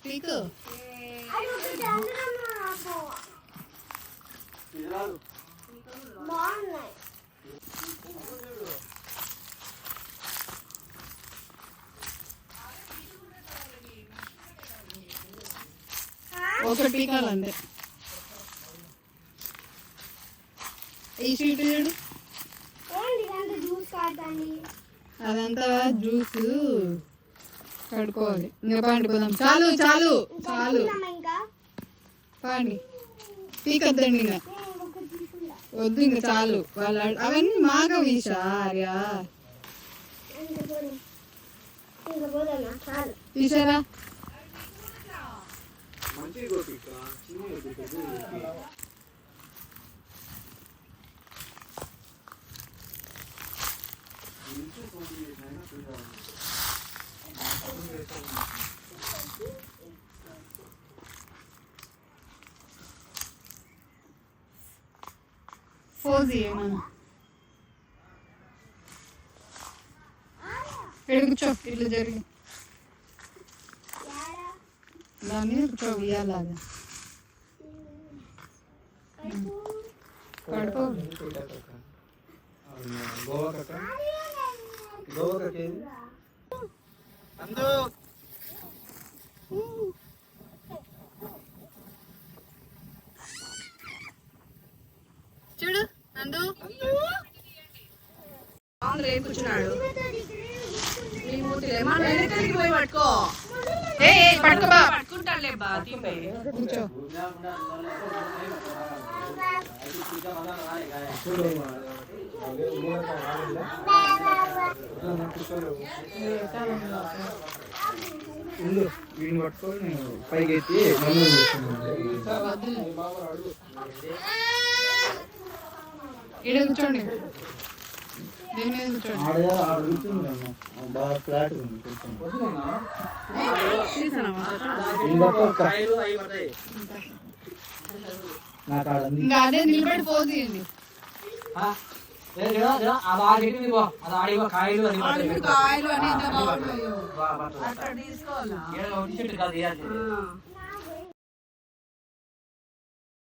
పీకు ఒకటి పీకాలంటే ఈ స్వీట్ చూడు అదంతా జ్యూస్ కడుకోవాలి. ఇంకా పాండి పోదాం. చాలు చాలు చాలు పాండి పీకద్దండి ఇంకా వద్దు ఇంకా చాలు. వాళ్ళ అవన్నీ మాగవీసార్యా తీసారా ఫోజీ ఏమన్నా కూర్చో ఇట్లా జరిగి దాని మీద కూర్చో ఇయ్యాలాగా కడుపు చూడు అందు రేపు కూర్చున్నాడు. నీ మూతిలే మన వెనకలికి పోయి పట్టుకో. పట్టుకోబా పట్టుకుంటాడులే బా కూర్చో. వీడిని పట్టుకొని పైకి ఎత్తి ఇక్కడ కూర్చోండి. బాగా ఫ్లాట్ అదే నిలబడి పోదు తీయండి. కాయలు అని ఎంత బాగుంటాయో అక్కడ తీసుకోవాలా.